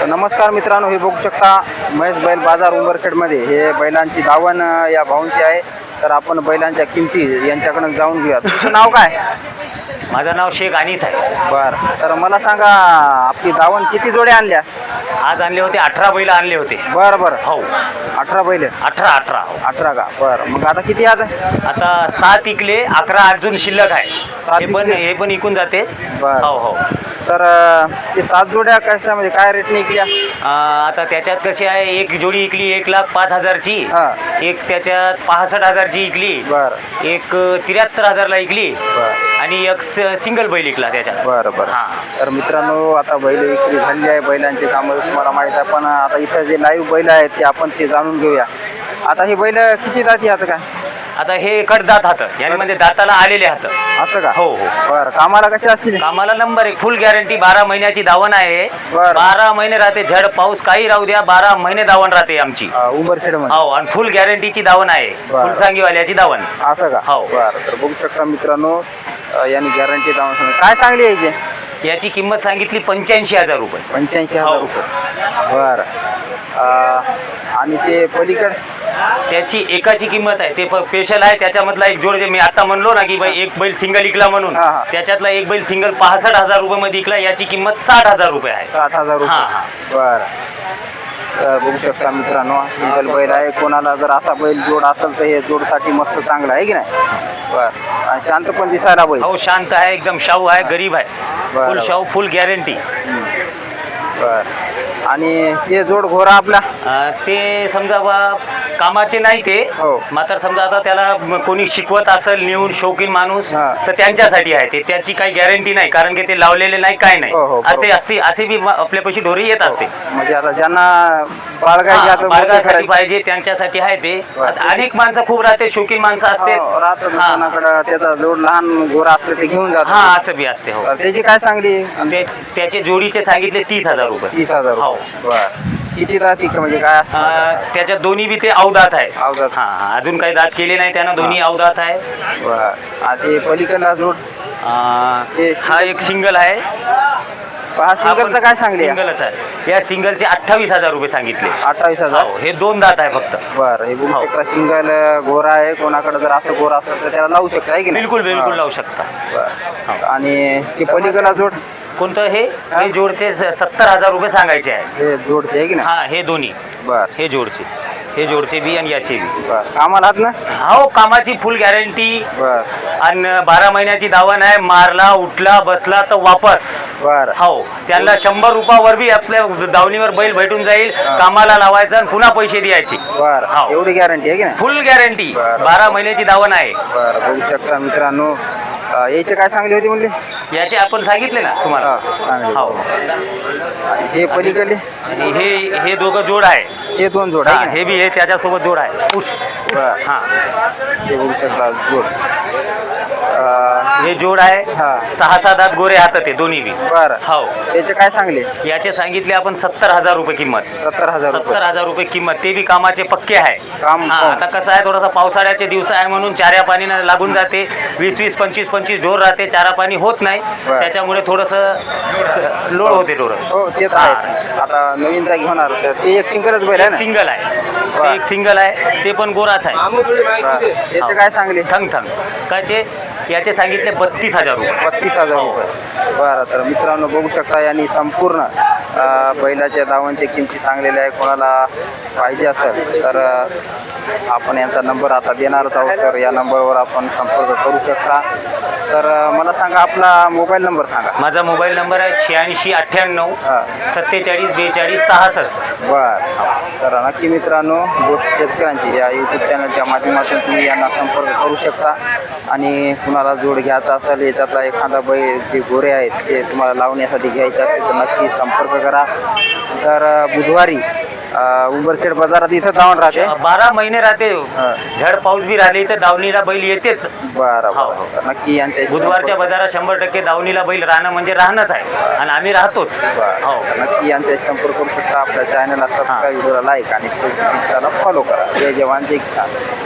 नमस्कार मित्रांनो, हे बघू शकता महेश बैल बाजार उंबरखेडमध्ये हे बैलांची दावण या भाऊंची आहे. तर आपण बैलांच्या किमती यांच्याकडून जाऊन घेऊया. तुमचं नाव काय? माझं नाव शेख अनीस आहे. बरं, तर मला सांगा आपली दावण किती जोड्या आणल्या? आज आणले होते 18 बैल आणले होते. बरं बरं, हो 18 बैल. 18 18 का? बरं, मग आता किती आता? आता 7 इकले, 11 अजून शिल्लक आहे. सात हे पण इकून जाते. बरं. हो हो. तर ते 7 जोड्या कशा म्हणजे काय रेटने विकल्या? आता त्याच्यात कशी आहे, एक जोडी इकली 1,05,000ची, हां. एक त्याच्यात 65,000ची इकली, बरं एक 73,000ला इकली बरं आणि एक सिंगल बैल इकला त्याच्यात. बरं बरं. हां. तर मित्रांनो, आता बैल विक्री झाली आहे. बैलांचे कामं तुम्हाला माहीत आहे, पण आता इथं जे लाईव्ह बैल आहेत ते आपण ते जाणून घेऊया. आता ही बैल किती जाती आता काय? आता हे कडदात हात याने म्हणजे दाताला आलेले हात. असं का? हो हो. बरं, कामाला कसे असतील? कामाला नंबर 1, फुल गॅरंटी. 12 महिन्याची दावण आहे. बरं. 12 महिने राहते, झड पाऊस काही राहू द्या, 12 महिने दावण राहते आमची. उंबरखेडमध्ये. हो, आणि फुल गॅरंटीची दावण आहे. बरं. फुलसांगीवाल्याची दावण. असं का? हो. बरं, तर बघू शकता मित्रांनो, यांनी गॅरंटी दावून सांगितली. काय सांगली यायची? याची किंमत सांगितली 85,000 रुपये. 85,000 हो. रुपये. बरं. आणि ते पलीकडे त्याची एकाची किंमत आहे, ते स्पेशल आहे. त्याच्यामधला एक जोड जे मी आता म्हणलो ना की बाई एक बैल सिंगल इकला म्हणून, हां, हां. त्याच्यातला एक बैल सिंगल 65,000 रुपये मध्ये इकला. याची किंमत 60,000 रुपये आहे. 60,000 रुपये. हां, हां. बरं. तर बघू शकता मित्रांनो, सिंगल बैल आहे. कोणाला जर असा बैल जोड असेल तर हे जोडसाठी मस्त चांगला आहे की नाही? बरं. आणि शांत पण दिसायला बैल. हो, शांत आहे, एकदम शाहू आहे, गरीब आहे. बरं. फुल शाहू, फुल गॅरंटी. बरं. आणि ते जोड घोरा आपला ते समजा बा कामाचे नाही ते, हो. मात्र समजा आता त्याला कोणी शिकवत असेल नेऊन शौकीन माणूस, हां. तर त्यांच्यासाठी आहे ते. त्याची काही गॅरंटी नाही, कारण की ते लावलेले नाही, काय नाही. हो, हो, बरोबर. असे बी आपल्यापाशी ढोरी येत असते. म्हणजे आता ज्यांना बाळगायची आता बाळगासाठी पाहिजे त्यांच्यासाठी आहे ते. आता अनेक माणसं खूप राहते, शौकीन माणसं असते. राहतात हां. कोणाकडं त्याचा जोड लहान घोरा असले ते घेऊन हा, जातात. असं बी असते. हो. त्याची काय सांगली? त्याचे जोडीचे सांगितले 30,000 रुपये. 30,000 हो. बरं. किती जाती म्हणजे काय असणार? त्याच्यात दोन्ही बी ते अवदात आहे. अवदात. हा, अजून काही दात केले नाही त्यानं, दोन्ही अवदात आहे. बरं. आणि ते पलीकडला जोड हा एक सिंगल आहे. हा सिंगलचं काय सांगली? सिंगलच आहे. या सिंगलचे 28,000 रुपये सांगितले. 28,000. हो, हे 2 दात आहे फक्त. बरं. हे बघू हो. शकता, सिंगल गोरा आहे. कोणाकडे जर असं गोरा असेल तर त्याला लावू शकता आहे की नाही? बिलकुल बिलकुल हां. लावू शकता. बरं. आणि ते पलीकडला जोड कोणतं? हे जोडचे 70,000 रुपये सांगायचे आहे. हे जोडचे आहे की नाही? हा, हे दोन्ही. बरं. हे जोडचे बी आणि याचे बी. बरं. कामाला आहात ना? हो, कामाची फुल गॅरंटी. बरं आणि 12 महिन्याची दावण आहे. मारला, उठला, बसला तर वापस. बरं. हो, त्यांना 100 रुपयावर बी आपल्या दावणीवर बैल भेटून जाईल. कामाला लावायचं आणि पुन्हा पैसे द्यायचे. बरं. हो. एवढी गॅरंटी आहे की नाही? फुल गॅरंटी. बरं. 12 महिन्याची दावण आहे. बरं. बघू शकता मित्रांनो, याचे काय सांगली होती म्हणले? याचे आपण सांगितले ना तुम्हाला. हां, सांगली. हो. हे पलीकडले हे दोघं जोड आहे. हे 2 जोड हा, आहे की नाही? हे बी हे त्याच्यासोबत जोड आहे. बरं. हा, हे बघू शकता जोड. हे जोड आहे. हा. 6-7 दात गोरे हातात आहे दोन्ही बी. बरं. हो. याचे काय सांगले? याचे सांगितले आपण 70,000 रुपये किंमत. 70,000 रुपये. 70,000 रुपये किंमत. ते बी कामाचे पक्के आहे. काम हा, आता कसं आहे, थोडासा पावसाळ्याचे दिवस आहे म्हणून चाऱ्या पाणीनं लागून जाते. 20-20, 25-25 ढोर राहते, चारा पाणी होत नाही. बरं. त्याच्यामुळे थोडंसं लोड होते ढोर. हो, ते तर आहे. आता नवीन जागी होणार तर ते एक सिंगलच बैल आहे ना? सिंगल आहे. बरं. एक सिंगल आहे, ते पण गोराच आहे. बरं. याचे काय सांगले? थंग कायचे? याचे सांगितले 32,000 रुपये. 32,000 रुपये. बरं. तर मित्रांनो, बघू शकता यांनी संपूर्ण बैलाच्या दावणच्या किमती सांगलेल्या आहे. कोणाला पाहिजे असेल तर आपण यांचा नंबर आता देणारच आहोत. तर या नंबरवर आपण संपर्क करू शकता. तर मला सांगा, आपला मोबाईल नंबर सांगा. माझा मोबाईल नंबर आहे 8698 हां. 47 42 66. बरं. तर नक्की मित्रांनो, गोष्ट शेतकऱ्यांची या यूट्यूब चॅनलच्या माध्यमातून तुम्ही यांना संपर्क करू शकता. आणि कुणाला जोड घ्यायचा असेल, याच्यातला एखादा बैल जे गोरे आहेत ते तुम्हाला लावण्यासाठी घ्यायचे असेल तर नक्की संपर्क करा. तर बुधवारी उंबरखेड बाजारात इथं दावण राहते. 12 महिने राहते. झड पाऊस बी राहिले तर दावणीला बैल येतेच. बरं. हो. तर नक्की यांच्या बुधवारच्या बाजारात 100% दावणीला बैल राहणं म्हणजे राहणंच आहे, आणि आम्ही राहतोच. हो. नक्की यांच्याशी संपर्क करू शकता. आपल्या चॅनलला सबस्क्राईब, व्हिडिओला लाईक आणि फेसबुक फॉलो करा. जय जवान जय किसान.